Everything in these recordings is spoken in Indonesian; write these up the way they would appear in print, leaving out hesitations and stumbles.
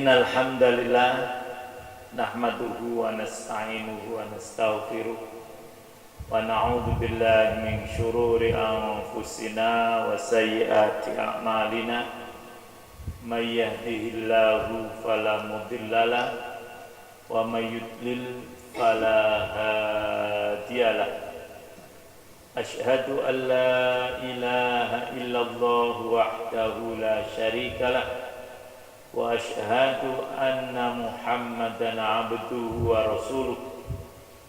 Innal hamdalillah nahmaduhu wa nasta'inuhu wa nastaghfiruh wa na'udzu billahi min syururi anfusina wa sayyiati a'malina may yahdihillahu fala mudhillalah wa may yudlil fala hadiyalah. Asyhadu an la ilaha illallah wahdahu la syarikalah wa asyhadu anna Muhammadan abduhu wa rasuluh.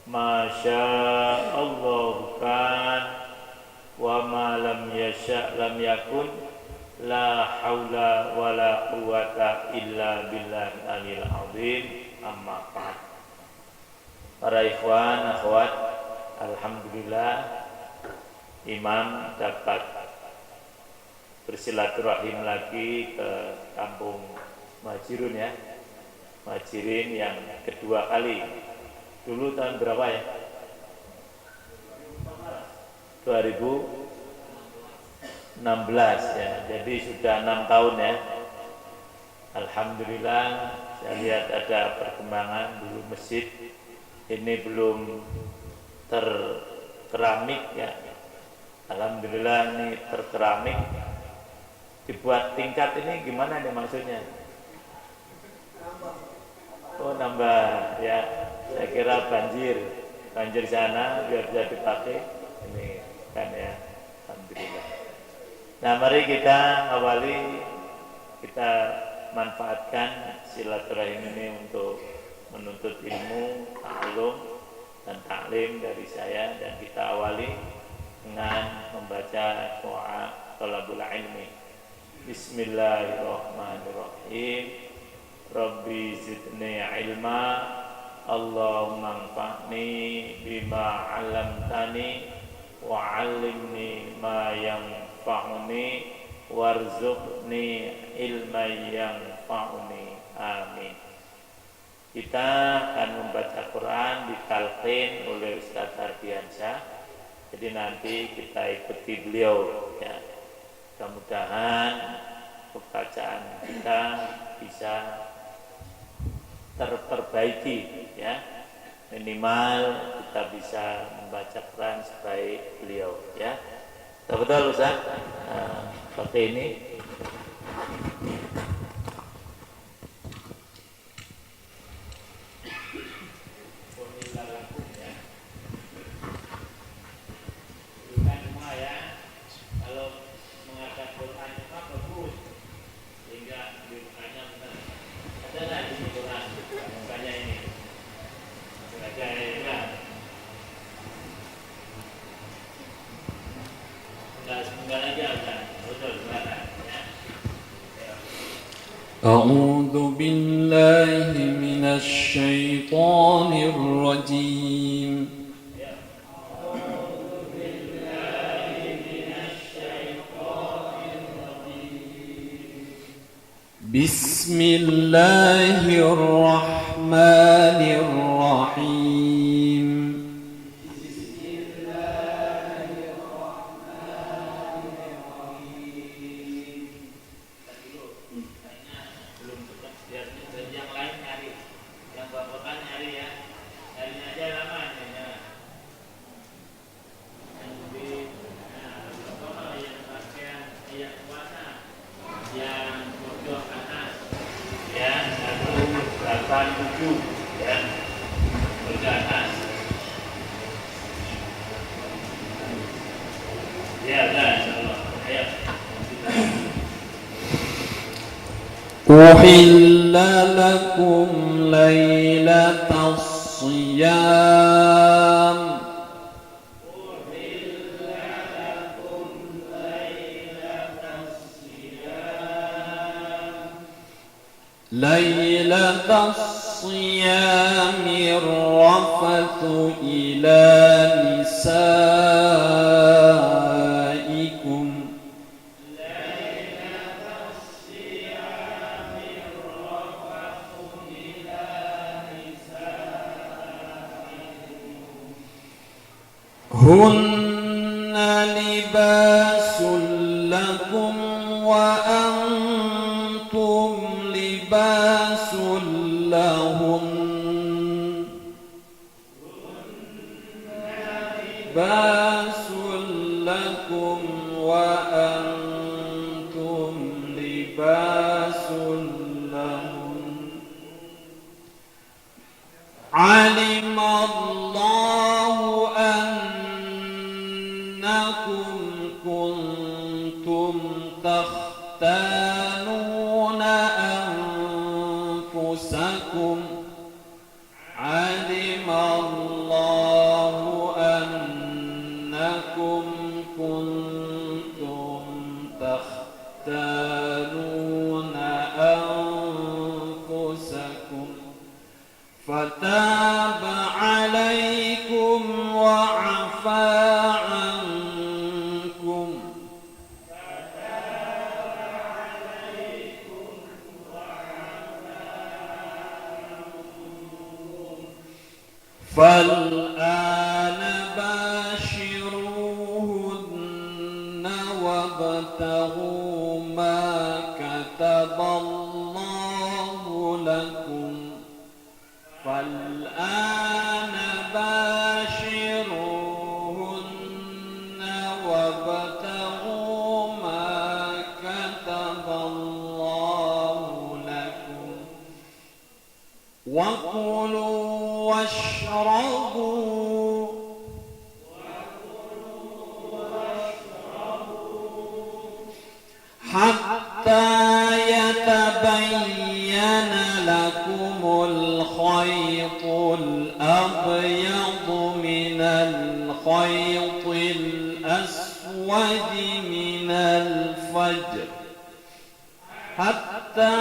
Ma sya'allahu kan wa ma lam yasha' lam yakun. La haula wa la quwwata illa billahil aliyil azim. Amma ba'd. Para ikhwan akhwat, alhamdulillah Imam dapat bersilaturahim lagi ke kampung Muhajirun ya, Muhajirin yang kedua kali. Dulu tahun berapa ya? 2016 ya, jadi sudah 6 tahun ya. Alhamdulillah saya lihat ada perkembangan. Dulu masjid ini belum terkeramik ya. Alhamdulillah ini terkeramik. Dibuat tingkat ini gimana nih maksudnya? Oh nambah ya, saya kira banjir sana biar bisa dipakai ini kan ya. Alhamdulillah. Nah mari kita awali, kita manfaatkan silaturahim ini untuk menuntut ilmu, ta'alum dan taklim dari saya, dan kita awali dengan membaca doa thalabul ilmi. Bismillahirrahmanirrahim. Rabbi zidni ilma, Allahumma anfa'ni bima 'allamtani wa 'allimni ma yanfa'uni warzuqni ilman yanfa'uni. Amin. Kita akan membaca Quran ditalqin oleh Ustaz Ardiansyah. Jadi nanti kita ikuti beliau ya. Mudah-mudahan pembacaan kita bisa terperbaiki ya, minimal kita bisa membaca Quran sebaik beliau ya. Betul Ustaz? Seperti ini. أعوذ بالله من الشيطان الرجيم. بسم الله الرحمن الرحيم. أحل لكم ليلة الصيام ليلة الصيام الرفث إلى نسائكم هن لباس لكم وأنتم لباس لباس لكم وأنتم لباس لهم علم الله أنكم كنتم تختانون أنفسكم علم الله أنكم كنتم تختانون أنفسكم فتاب عليكم وعفى عنكم فالآن باشروهن وابتغوا ما كتب الله لكم فالآن باشروهن وابتغوا ما كتب الله لكم وكلوا واشربوا حتى يتبين لكم الخيط الأبيض من الخيط الأسود من الفجر حتى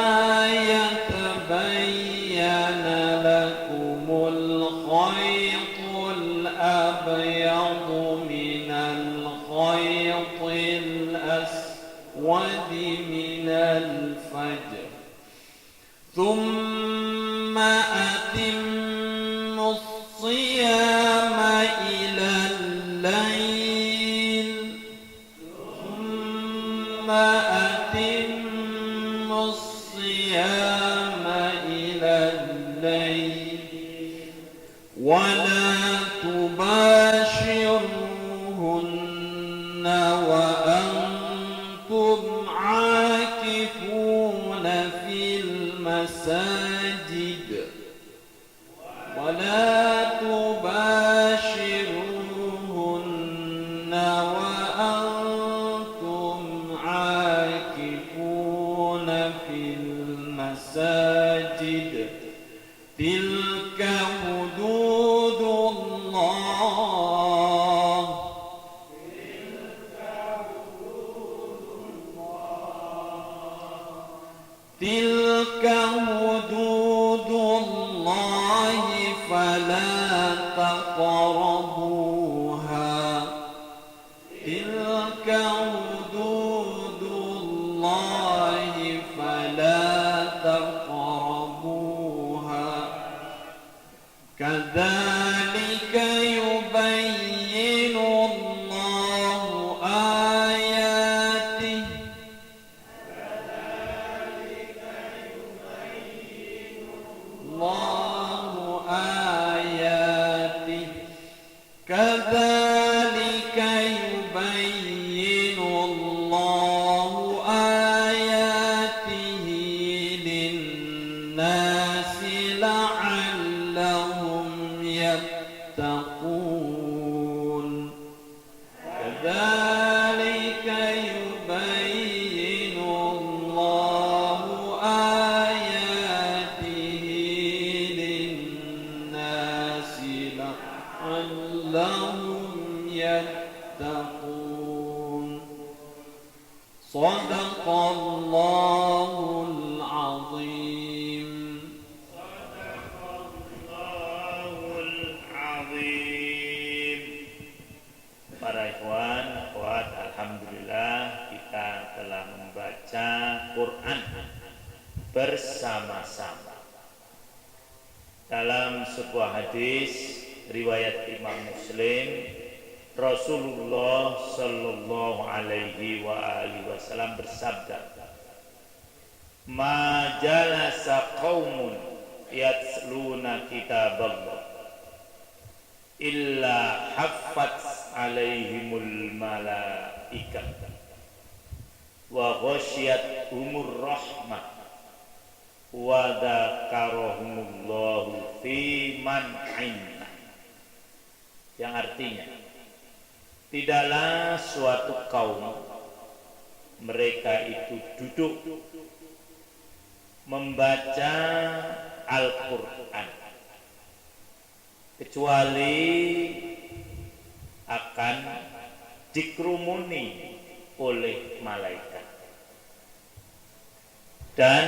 يتبين لكم الخيط الأبيض من الخيط الأسود من الفجر ثم أتموا الصيام إلى الليل ثم أتموا الصيام إلى الليل ولا تباشروهن وأنتم عاكفون في المساجد ولا تباشروهن وأنتم عاكفون في المساجد تلك حدود الله تلك حدود الله فلا تقربوها تلك حدود الله فلا تقربوها كذلك يبين الله آياته كذلك يبين الله آياته للناس لعلهم يتقون كذلك يبين الله آياته للناس لعلهم يتقون صدق الله العظيم Para ikhwan, akhwat, alhamdulillah kita telah membaca Quran bersama-sama. Dalam sebuah hadis riwayat Imam Muslim, Rasulullah sallallahu alaihi wa alihi wasallam bersabda, "Ma jalasa qaumun yatluna kitaballah illa haffat alaihimul malaikah wa ghasyiyatuhumur rahmah wa dzakarahumullahu fi man indah. Yang artinya, tidaklah suatu kaum mereka itu duduk membaca Al-Quran kecuali akan dikerumuni oleh malaikat dan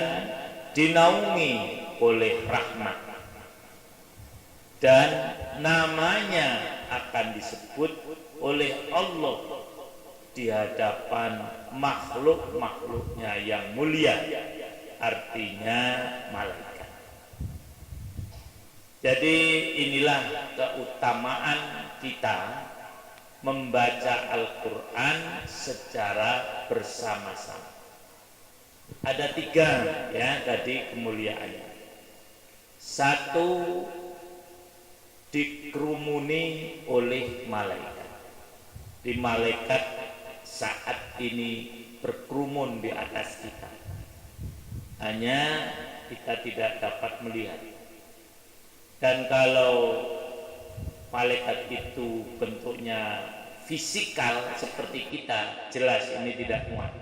dinaungi oleh rahmat, dan namanya akan disebut oleh Allah di hadapan makhluk-makhluknya yang mulia, artinya malaikat. Jadi inilah keutamaan kita membaca Al-Quran secara bersama-sama. Ada 3 ya tadi kemuliaannya. 1, dikerumuni oleh malaikat. Di malaikat saat ini berkerumun di atas kita. Hanya kita tidak dapat melihat. Dan kalau malaikat itu bentuknya fisikal seperti kita, jelas ini tidak muat.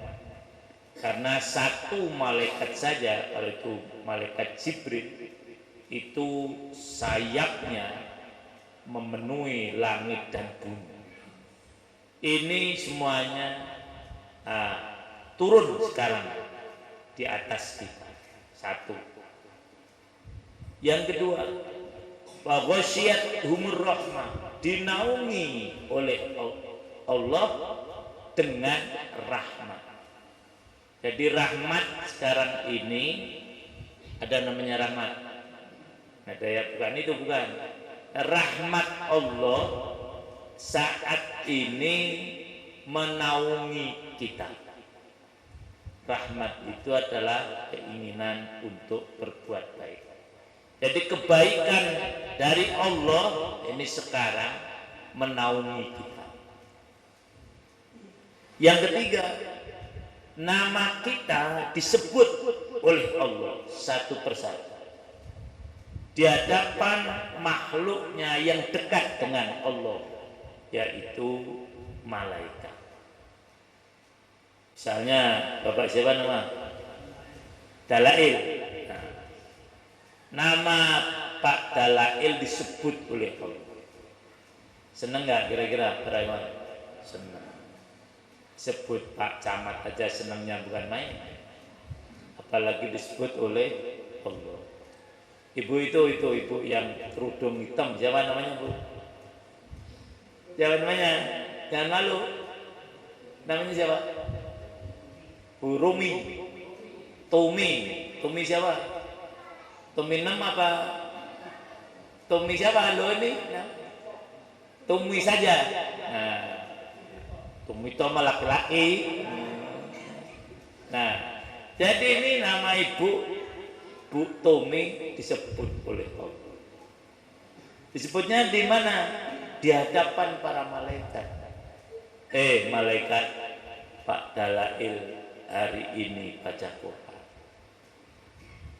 Karena 1 malaikat saja, kalau itu malaikat Jibril, itu sayapnya memenuhi langit dan bumi. Ini semuanya turun sekarang di atas kita. 1. Yang kedua, wa ghasyiyatuhumur rahmah, dinaungi oleh Allah dengan rahmat. Jadi rahmat sekarang ini ada namanya rahmat. Ada ya, bukan itu, bukan. Rahmat Allah saat ini menaungi kita. Rahmat itu adalah keinginan untuk berbuat baik. Jadi kebaikan dari Allah ini sekarang menaungi kita. Yang ketiga, nama kita disebut oleh Allah satu persatu di hadapan makhluknya yang dekat dengan Allah, yaitu malaikat. Misalnya Bapak siapa nama? Dalail. Nama Pak Dalail disebut oleh Allah. Seneng nggak kira-kira Rahman? Seneng. Sebut Pak Camat aja senangnya bukan main, apalagi disebut oleh Allah. Ibu itu ibu yang kerudung hitam, siapa namanya Bu? Siapa namanya? Jangan malu. Namanya siapa? Bu Rumi. Tumi siapa? Tumi 6 apa? Tumi siapa lo ini? Tumi saja. Nah, Tumi itu sama laki-laki. Nah, jadi ini nama ibu Bu Tumi disebut oleh Allah. Disebutnya di mana? Di hadapan para malaikat. Malaikat, Pak Dalail hari ini baca Quran.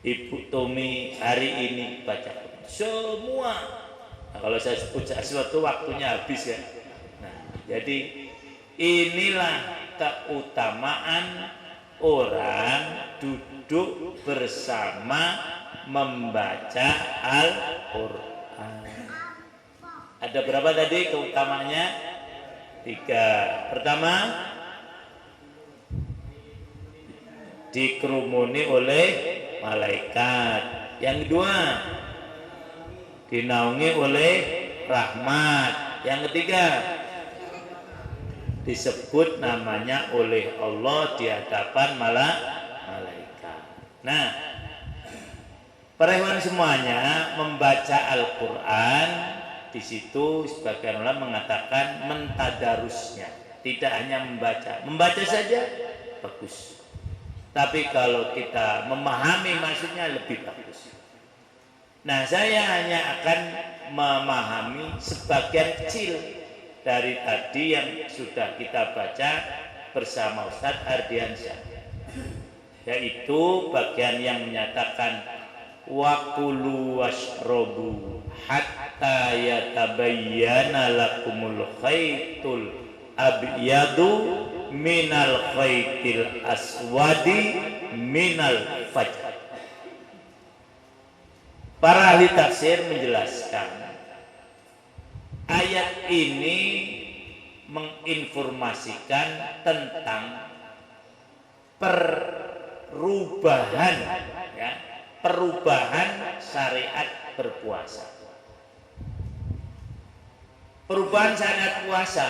Ibu Tumi hari ini baca Quran. Semua. Nah, kalau saya sebut sesuatu waktunya habis ya. Nah, jadi inilah keutamaan orang duduk bersama membaca Al-Quran. Ada berapa tadi keutamanya? 3. Pertama, dikerumuni oleh malaikat. Yang kedua, dinaungi oleh rahmat. Yang ketiga, disebut namanya oleh Allah di hadapan malaikat. Nah, para ikhwan semuanya, membaca Al-Quran di situ sebagian ulama mengatakan mentadarusnya, tidak hanya membaca saja bagus. Tapi kalau kita memahami maksudnya lebih bagus. Nah, saya hanya akan memahami sebagian kecil dari tadi yang sudah kita baca bersama Ustadz Ardiansyah, yaitu bagian yang menyatakan wa kulu washrobu hatta yatabayyana lakumul khaytul abyadu minal khaytil aswadi minal fajr. Para ahli tafsir menjelaskan ayat ini menginformasikan tentang perubahan, ya, perubahan syariat berpuasa. Perubahan syariat puasa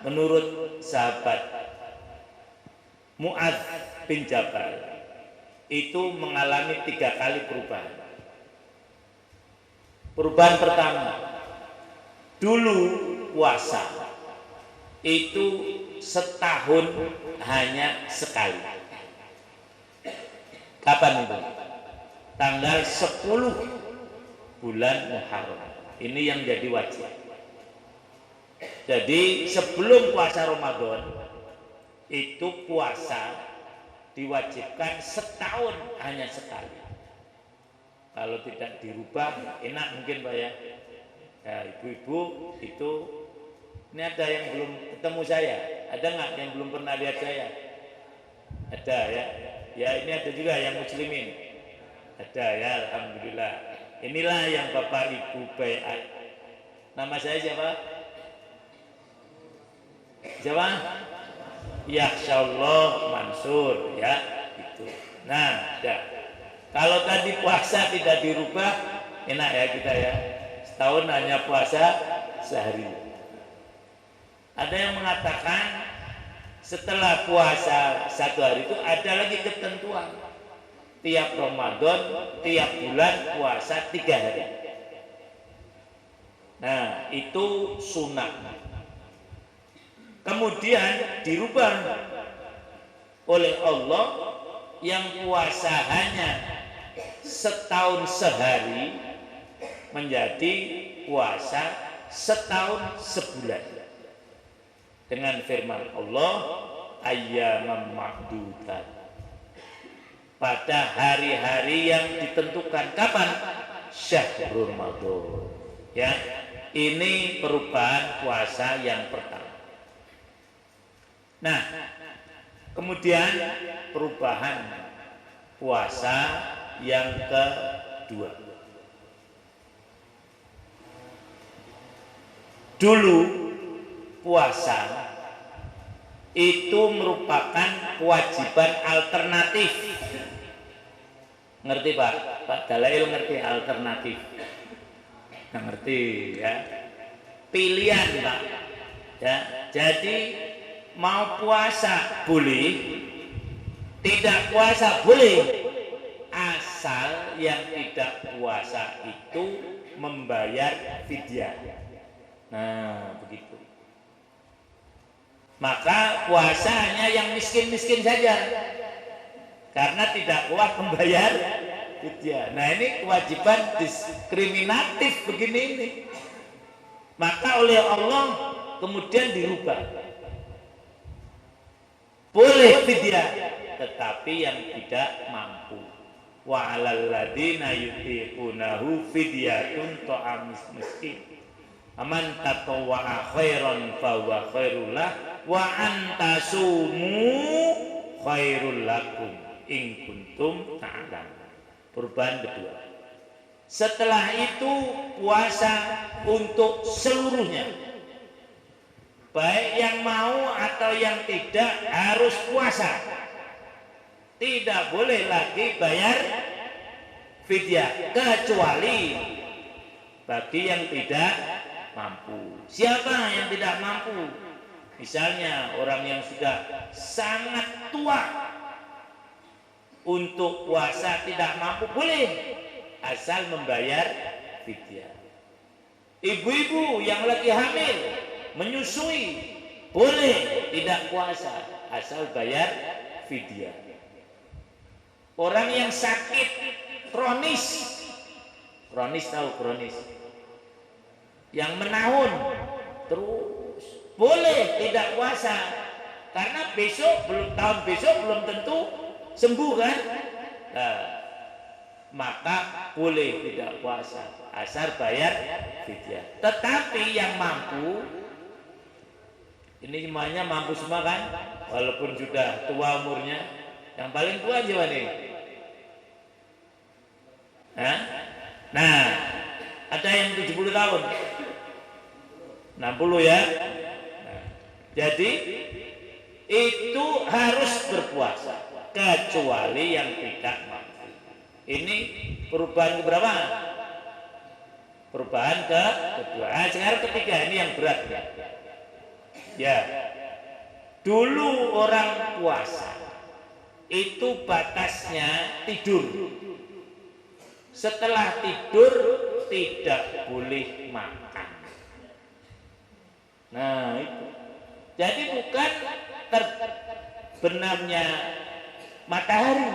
menurut sahabat Mu'adz bin Jabal itu mengalami 3 kali perubahan. Perubahan pertama, dulu puasa itu setahun hanya sekali. Kapan itu? Tanggal 10 bulan Muharram. Ini yang jadi wajib. Jadi sebelum puasa Ramadan itu puasa diwajibkan setahun hanya sekali. Kalau tidak dirubah enak mungkin Pak ya. Ya, ibu-ibu itu, ini ada yang belum ketemu saya, ada nggak yang belum pernah lihat saya? Ada ya. Ya ini ada juga yang muslimin. Ada ya, alhamdulillah. Inilah yang Bapak Ibu baiat. Nama saya siapa? Siapa? Ya insyaallah Mansur ya itu. Nah, ya. Kalau tadi puasa tidak dirubah, enak ya kita ya. Setahun hanya puasa sehari. Ada yang mengatakan setelah puasa 1 hari itu ada lagi ketentuan. Tiap Ramadan, tiap bulan puasa 3 hari. Nah, itu sunnah. Kemudian dirubah oleh Allah yang puasa hanya setahun sehari menjadi puasa setahun sebulan dengan firman Allah ayyaman ma'dudat, pada hari-hari yang ditentukan. Kapan? Syahrul Ramadan. Ya, ini perubahan puasa yang pertama. Nah, kemudian perubahan puasa yang kedua. Dulu puasa itu merupakan kewajiban alternatif. Ngerti Pak? Pak Dalail ngerti alternatif? Nggak ngerti ya. Pilihan Pak. Ya, jadi mau puasa boleh, tidak puasa boleh, asal yang tidak puasa itu membayar fidyah. Nah, begitu. Maka puasanya yang miskin-miskin saja, karena tidak kuat membayar fidyah. Nah, ini kewajiban diskriminatif begini ini. Maka oleh Allah kemudian dirubah. Boleh fidyah, tetapi yang tidak mampu. Wa 'alal ladzina yutiqunahu fidyatun ta'amus miskin. Aman tatawwa'a khairan fa huwa khairul lah wa antasumu khairul lakum in kuntum ta'lamun. Perubahan kedua. Setelah itu puasa untuk seluruhnya. Baik yang mau atau yang tidak harus puasa. Tidak boleh lagi bayar fidyah kecuali bagi yang tidak mampu. Siapa yang tidak mampu? Misalnya orang yang sudah sangat tua, untuk puasa tidak mampu boleh, asal membayar fidyah. Ibu-ibu yang lagi hamil, menyusui boleh tidak puasa, asal bayar fidyah. Orang yang sakit kronis tahu kronis, yang menahun terus boleh tidak puasa karena tahun besok belum tentu sembuh kan. Nah, maka boleh tidak puasa asal bayar fidyah. Tetapi yang mampu, ini semuanya mampu semua kan, walaupun sudah tua umurnya. Yang paling tua aja nih. Nah, ada yang 70 tahun, 60 ya. Nah, jadi itu harus berpuasa kecuali yang tidak mampu. Ini perubahan keberapa? Perubahan kedua. Sekarang ketiga, ini yang berat ya. Dulu orang puasa itu batasnya tidur. Setelah tidur tidak boleh makan. Nah itu. Jadi bukan terbenamnya matahari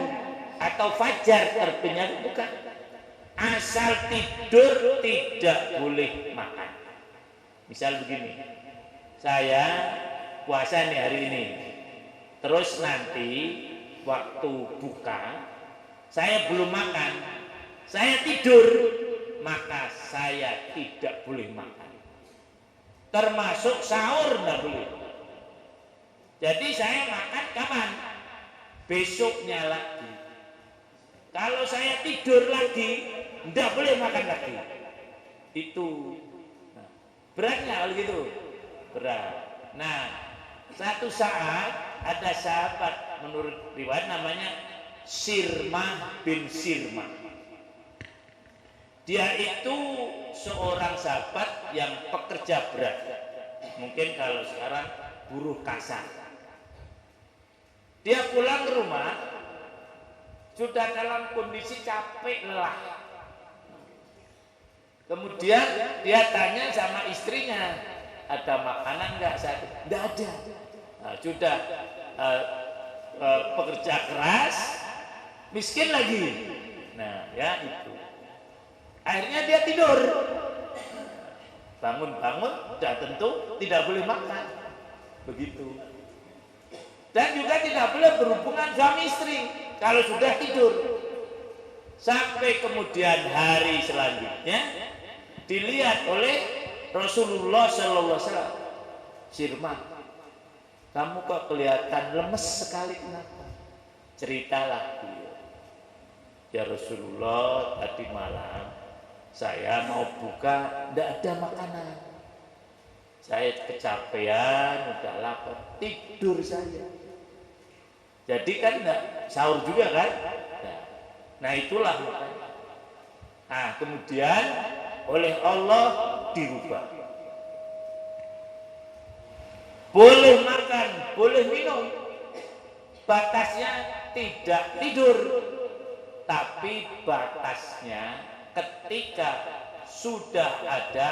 atau fajar terbitnya, bukan. Asal tidur tidak boleh makan. Misal begini, saya puasa nih hari ini, terus nanti waktu buka saya belum makan, saya tidur, maka saya tidak boleh makan. Termasuk sahur nggak boleh. Jadi saya makan kapan? Besoknya lagi. Kalau saya tidur lagi, nggak boleh makan lagi. Itu beratnya kalau gitu, berat. Nah, satu saat ada sahabat menurut riwayat namanya Sirmah bin Sirmah. Dia itu seorang sahabat yang pekerja berat. Mungkin kalau sekarang buruh kasar. Dia pulang ke rumah sudah dalam kondisi capek lelah. Kemudian dia tanya sama istrinya, ada makanan nggak saat itu? Nggak ada. Nah, sudah pekerja keras, miskin lagi. Nah, ya itu. Akhirnya dia tidur. Bangun-bangun, sudah tentu tidak boleh makan. Begitu. Dan juga tidak boleh berhubungan suami istri kalau sudah tidur. Sampai kemudian hari selanjutnya dilihat oleh Rasulullah Sallallahu Alaihi Wasallam. Sirmah, kamu kok kelihatan lemes sekali, kenapa? Ceritalah dia. Ya Rasulullah, tadi malam saya mau buka, tidak ada makanan. Saya kecapean, udah lapar, tidur saja. Jadi kan enggak sahur juga kan? Nah itulah makanya. Nah kemudian oleh Allah dirubah. Boleh makan, boleh minum. Batasnya tidak tidur. Tapi batasnya ketika sudah ada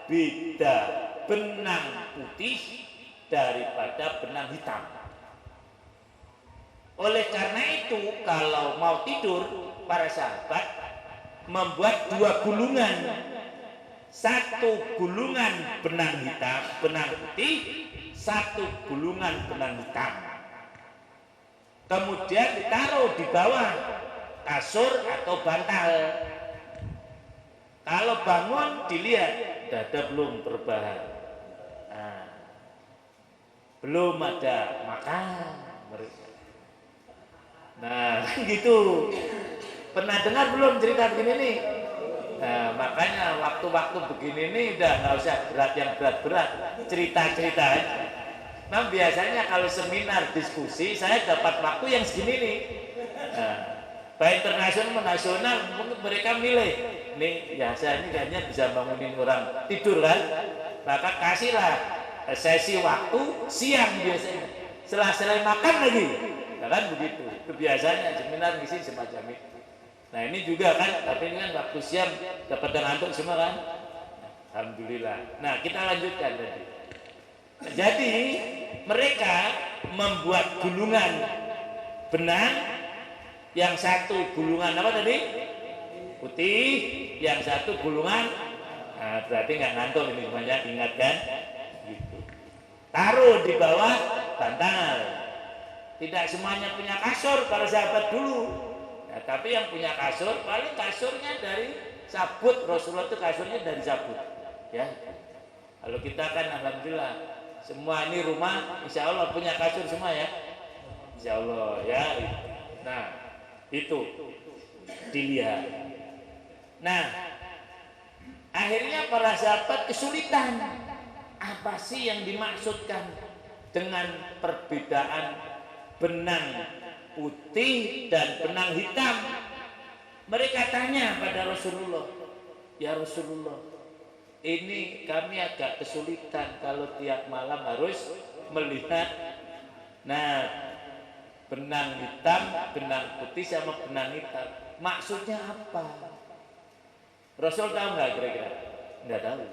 beda benang putih daripada benang hitam. Oleh karena itu kalau mau tidur para sahabat membuat dua gulungan. Satu gulungan benang hitam, benang putih, satu gulungan benang hitam. Kemudian ditaruh di bawah kasur atau bantal. Kalau bangun dilihat dada belum perubahan. Nah, belum ada makan mereka. Nah gitu. Pernah dengar belum cerita begini nih? Nah, makanya waktu-waktu begini nih udah nggak usah berat yang berat-berat, cerita-cerita aja. Nah biasanya kalau seminar diskusi saya dapat waktu yang segini nih. Nah, baik internasional maupun nasional mereka milih. Nih ya saya ini kayaknya bisa bangunin orang tidur kan? Maka kasihlah sesi waktu siang biasanya. Setelah makan lagi. Nah, kan begitu. Itu biasanya seminar ngisi semacam itu. Nah ini juga kan, tapi ini kan waktu siang dapat ngantuk semua kan. Alhamdulillah. Nah kita lanjutkan tadi. Jadi mereka membuat gulungan benang, yang satu gulungan apa tadi? Putih, yang satu gulungan. Nah berarti nggak ngantuk ini semuanya, ingat kan? Gitu. taruh di bawah bantal. Tidak semuanya punya kasur kalau sahabat dulu. Nah, tapi yang punya kasur paling kasurnya dari sabut. Rasulullah itu kasurnya dari sabut. Ya. Kalau kita kan alhamdulillah semua ini rumah insya Allah punya kasur semua ya. Insya Allah ya. Nah itu dilihat. Nah akhirnya para sahabat kesulitan. Apa sih yang dimaksudkan dengan perbedaan benang putih dan benang hitam? Mereka tanya pada Rasulullah, ya Rasulullah, ini kami agak kesulitan kalau tiap malam harus melihat benang hitam, benang putih sama benang hitam. Maksudnya apa? Rasul tahu nggak kira-kira? Nggak tahu.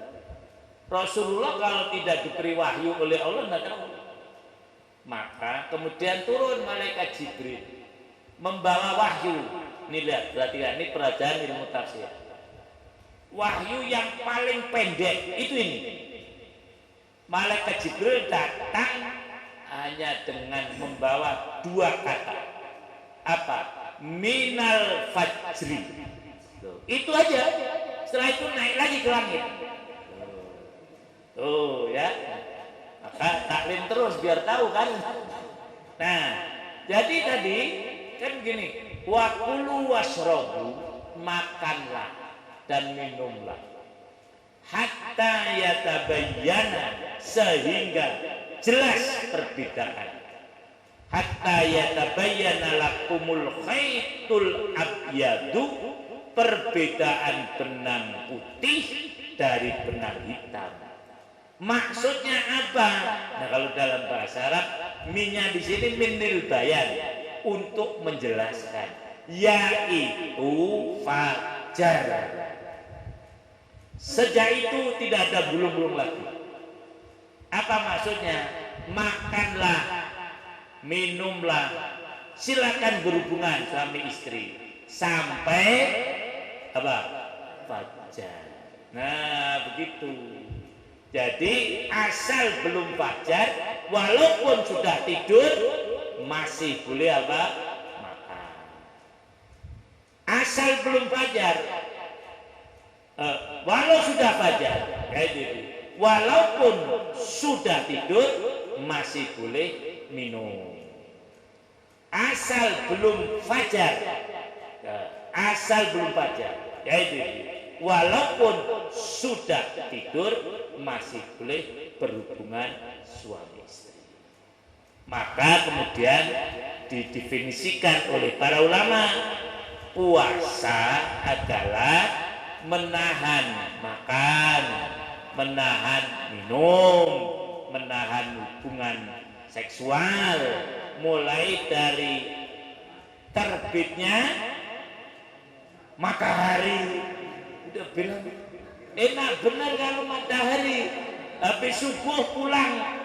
Rasulullah kalau tidak diberi wahyu oleh Allah nggak tahu. Maka kemudian turun malaikat Jibril membawa wahyu. Ini lihat, perhatikan, ini pelajaran ilmu tafsir. Wahyu yang paling pendek itu ini. Malaikat Jibril datang hanya dengan membawa dua kata. Apa? Minal fajri. Itu aja. Setelah itu naik lagi ke langit. Tuh ya. Maka taklim terus biar tahu kan. Nah, jadi tadi kan gini, wa kulu washrabu, makanlah dan minumlah hatta yatabayyana, sehingga jelas perbedaan. Hatta yatabayyana lakumul khaytul abyadu, perbedaan benang putih dari benang hitam. Maksudnya apa? Nah, kalau dalam bahasa Arab, minnya di sini minil bayan, untuk menjelaskan, yaitu fajar. Sejak itu tidak ada bulung-bulung lagi. Apa maksudnya? Makanlah, minumlah, silakan berhubungan suami istri sampai apa? Fajar. Nah, begitu. Jadi asal belum fajar, walaupun sudah tidur masih boleh apa? Makan. Asal belum fajar, walau sudah fajar, kayak gitu. Walaupun sudah tidur masih boleh minum. Asal belum fajar, asal belum fajar, kayak gitu. Walaupun sudah tidur masih boleh berhubungan suami istri. Maka kemudian didefinisikan oleh para ulama, puasa adalah menahan makan, menahan minum, menahan hubungan seksual, mulai dari terbitnya matahari. Udah bilang enak benar kalau matahari, habis subuh pulang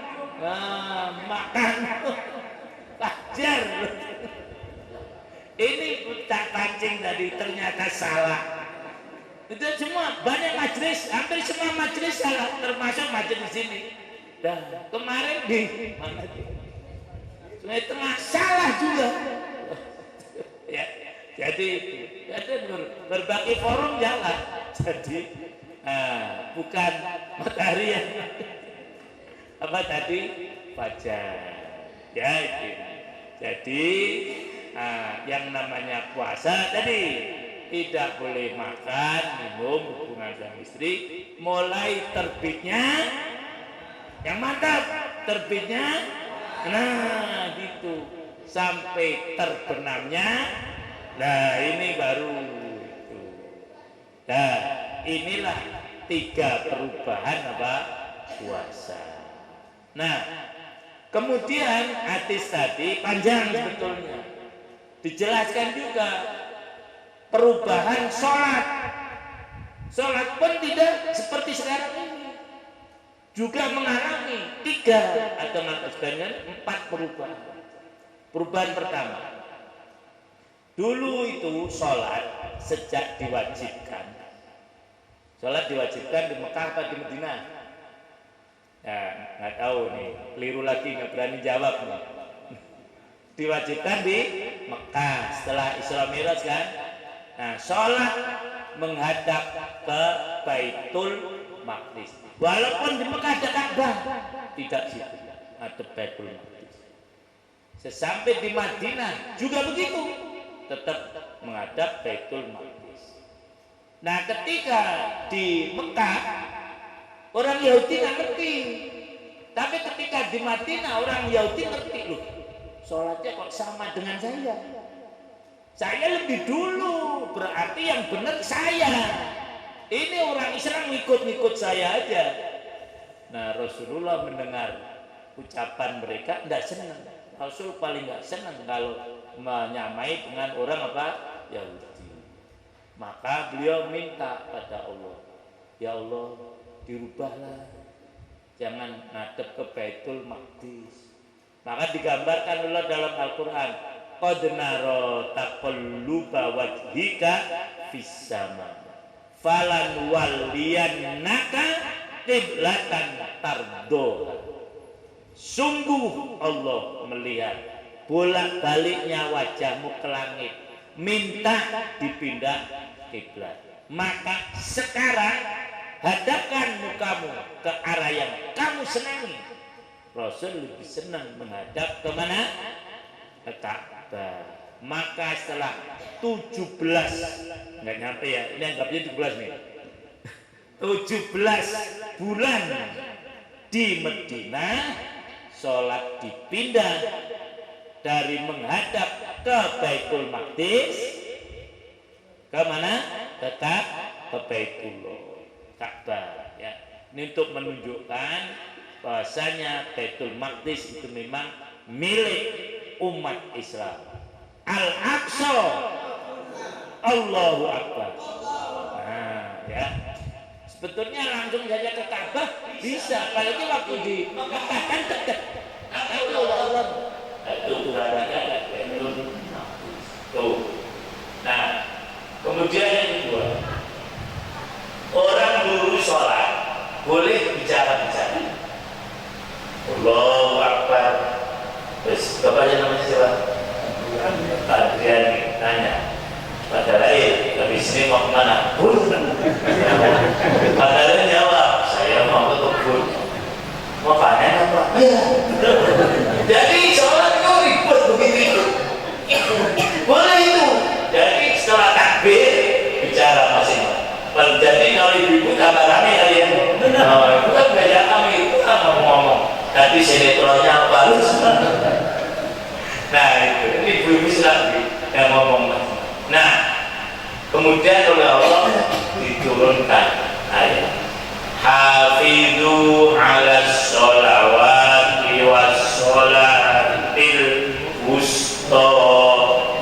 makan fajar. Ini tak pancing tadi ternyata salah. Itu semua banyak majelis, hampir semua majelis salah, termasuk majelis ini. Dan kemarin di mana itu? Sungai Tengah salah juga. Ya, jadi berbagai forum jalan. Jadi bukan matahari yang apa tadi? Fajar. Ya itu. Jadi yang namanya puasa tadi tidak boleh makan, minum, hubungan suami istri mulai terbitnya, yang mantap, terbitnya, nah gitu, sampai terbenamnya. Nah ini baru itu. Nah inilah 3 perubahan apa? Puasa. Nah kemudian hadis tadi panjang sebetulnya, dijelaskan juga perubahan sholat. Sholat pun tidak seperti sekarang ini, juga mengalami 3 atau sebenarnya 4 perubahan. Perubahan pertama, dulu itu sholat sejak diwajibkan, sholat diwajibkan di Mekah atau di Madinah? Ya, nggak tahu nih, keliru lagi, nggak berani jawab nih. Diwajibkan di Mekah setelah Isra Mi'raj kan. Nah, sholat menghadap ke Baitul Maqdis. Walaupun di Mekah ada Ka'bah, tidak situ, ada Baitul Maqdis. Sesampai di Madinah juga begitu, tetap menghadap Baitul Maqdis. Nah, ketika di Mekah orang Yahudi nggak ngerti, tapi ketika di Madinah orang Yahudi ngerti loh. Sholatnya kok sama dengan saya? Saya lebih dulu, berarti yang benar saya. Ini orang Islam ngikut-ngikut saya aja. Nah, Rasulullah mendengar ucapan mereka tidak senang. Rasul paling nggak senang kalau menyamai dengan orang apa? Yahudi. Maka beliau minta pada Allah, ya Allah, dirubahlah, jangan ngadep ke Baitul Maqdis. Maka digambarkan Allah dalam Al-Quran, qad nara taqalluba wajhika fis sama falan walliyannaka qiblatan tardo. Sungguh Allah melihat bolak-baliknya wajahmu ke langit, minta dipindah kiblat. Maka sekarang hadapkan mukamu ke arah yang kamu senangi. Rasul lebih senang menghadap kemana? Ke Ka'bah. Maka setelah 17, nggak nyampe ya, ini anggapnya 17 nih, 17 bulan di Madinah, sholat dipindah dari menghadap ke Baitul Maqdis ke mana? Tetap ke Baitullah, Ka'bah ya. Ini untuk menunjukkan bahwasanya Baitul Maqdis itu memang milik umat Islam. Al-Aqsa, Allahu Akbar. Nah, ya. Sebetulnya langsung saja ke Ka'bah bisa, apalagi waktu di Mekah kan dekat. Tapi Allah itu tuhannya Baitul Maqdis. Tuh. Nah, kemudian yang kedua, orang dulu sholat boleh bicara-bicara. Allahu Akbar. Terus bapaknya namanya siapa? Adrian tanya. Padahal habis ini mau kemana? Padahal jawab, saya mau ke kebun. Mau panen apa? Ya. Jadi sholat itu ribet begitu. Boleh itu. Jadi setelah takbir bicara masing-masing. Jadi kalau ibu-ibu tambah rame kalian. Nah, itu kan beda kami itu kan ngomong. Tadi sinetronnya apa? Nah itu, ini ibu-ibu sedang yang ngomong. Nah, kemudian oleh Allah diturunkan ayat Hafidhu ala sholawati was sholatil wusta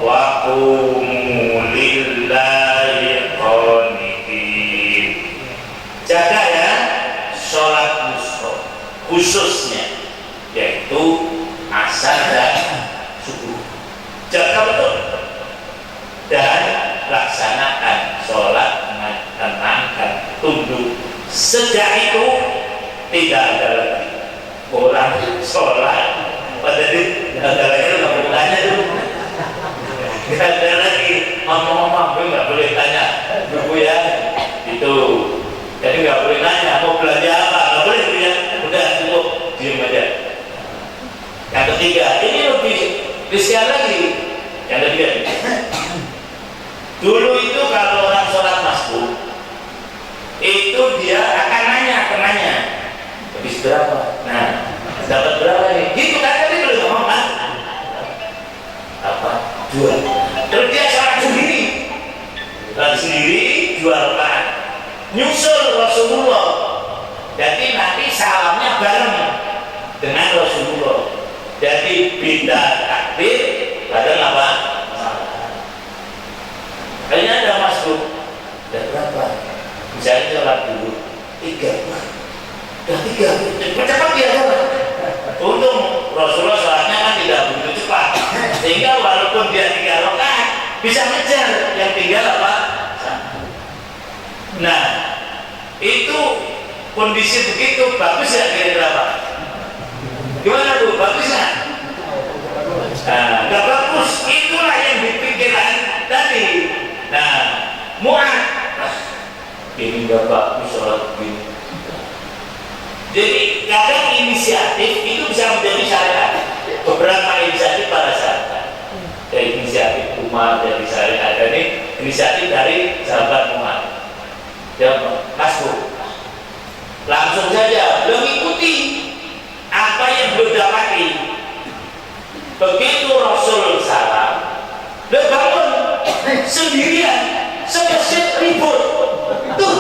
wa qumu lillahi qanitin. Jaga ya sholat wusta, khususnya yaitu asar dan subuh. Jaga betul dan laksanakan sholat dengan tenang dan tunduk. Sejak itu tidak ada lagi orang sholat pada di negaranya nggak boleh tanya dulu. Tidak ada lagi ngomong-ngomong, gue nggak boleh tanya dulu ya itu. Jadi nggak boleh nanya mau belanja apa, nggak boleh ya. Udah cukup diam aja. Yang ketiga, ini lebih riskan lagi. Yang ketiga, dulu itu kalau orang sholat masbuk itu dia akan nanya temannya habis berapa, nah dapat berapa nih, gitu kan, tadi belum ngomong kan apa, jual, terus dia sholat sendiri jual kan, nyusul Rasulullah. Jadi nanti salamnya bareng dengan Rasulullah. Jadi beda takbir, bareng apa? Kayaknya ada masuk. Dan berapa? Misalnya sholat dulu 3. Udah 3. Cepat dia sholat. Untung Rasulullah sholatnya kan tidak begitu cepat. Sehingga walaupun dia 3 rakaat bisa ngejar yang tinggal apa? Nah, itu kondisi begitu bagus ya kira-kira Pak? Gimana Bu? Bagus ya? Nah, nggak bagus. Itulah yang dipikirkan tadi. Nah, Mu'ad, ini nggak bagus sholat begini. Jadi kadang inisiatif itu bisa menjadi syariat. Beberapa inisiatif pada sahabat, dari inisiatif umat dari syariat, ini inisiatif dari sahabat umat. Ya, Mas Bu, langsung saja beliau mengikuti apa yang beliau dapati. Begitu Rasul salam, beliau bangun sendirian, selesai ribut. Tuh,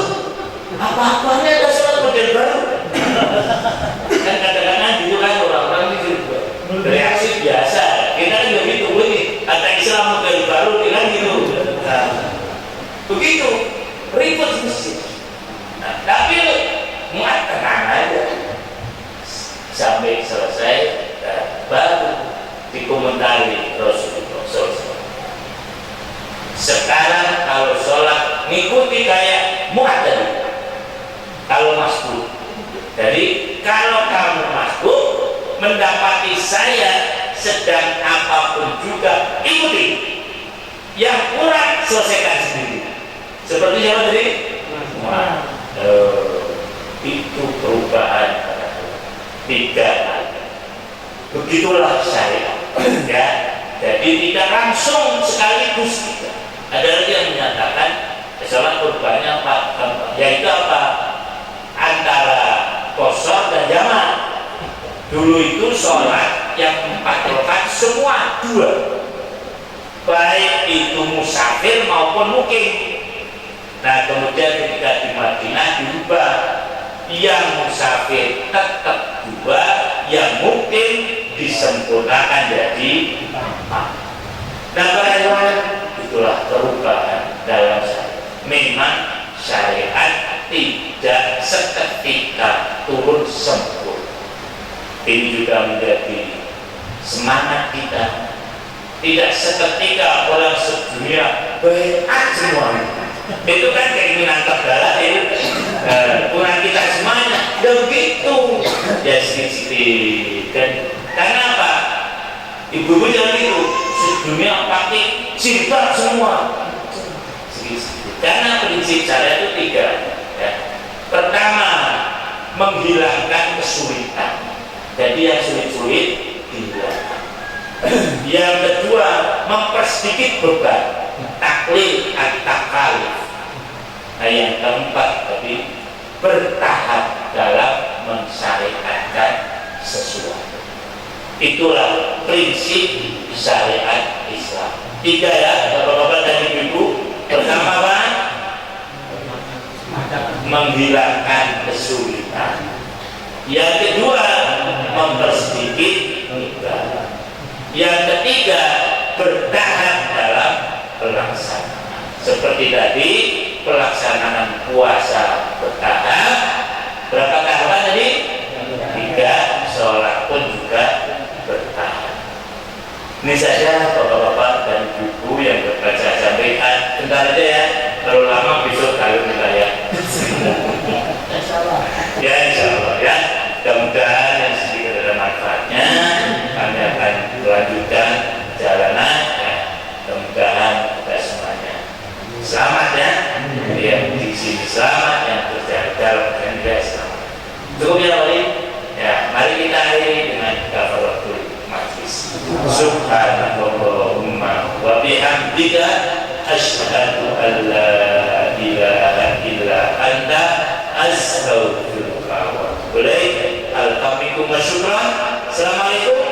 apa-apanya ada sholat model baru. Kan kadang-kadang gitu kan orang-orang itu reaksi biasa. Kita kan begitu ini, ada Islam model baru dengan gitu. Nah, begitu ribut masjid. Nah, tapi Mu'ad tenang aja sampai selesai, baru dikomentari Rasulullah SAW. Sekarang kalau sholat ngikuti kayak Mu'ad tadi. Kalau masbuk, jadi kalau kamu masbuk mendapati saya sedang apapun juga ikuti. Yang kurang selesaikan sendiri. Seperti siapa tadi? Itu perubahan tidak ada. Begitulah syariat. Ya. Jadi tidak langsung sekaligus kita. Ada lagi yang menyatakan sholat perubahannya apa? Yaitu apa? Antara qashar dan jamak. Dulu itu sholat yang 4 rakaat semua 2, baik itu musafir maupun mukim. Nah kemudian ketika di Madinah diubah, yang musafir tetap 2, yang mukim disempurnakan jadi 4. Nah itulah perubahan dalam syariat. Memang syariat tidak seketika turun sempurna. Ini juga menjadi semangat kita. Tidak seketika orang sedunia baiat semuanya. Itu kan keinginan terdalam ya. Kurang kita semuanya. Dan begitu ya sedikit-sedikit. Dan karena apa? Ibu-ibu jangan itu sedunia pakai jilbab semua. Karena prinsip syariat itu 3 ya. Pertama, menghilangkan kesulitan. Jadi yang sulit-sulit dihilangkan. Yang kedua, mempersedikit beban, taklif at-takalif. Nah yang keempat tadi, bertahap dalam mensyariatkan sesuatu. Itulah prinsip syariat Islam. 3 ya, bapak-bapak dan ibu-ibu. Pertama apa? Menghilangkan kesulitan. Yang kedua, mempersedikit ibadah. Yang ketiga, bertahap dalam pelaksanaan. Seperti tadi, pelaksanaan puasa bertahap. Berapa tahapan tadi? 3. Sholat pun juga bertahap. Ini saja bapak-bapak dan ibu yang dapat saya sampaikan. Bentar aja ya, terlalu lama besok kalau kita ya. Ya insya Allah ya. Mudah-mudahan yang sedikit ada manfaatnya. Kami akan melanjutkan perjalanan ya. Mudah-mudahan kita semuanya selamat ya. Yang di sini selamat, yang berjalan dalam dan juga selamat. Cukup ya Wali. Ya, mari kita akhiri dengan kafaratul majlis. Subhanallahumma wa bihamdika asyhadu an la ilaha illa anta astaghfiruka wa atubu ilaik. Alhamdulillah, syukran. Assalamualaikum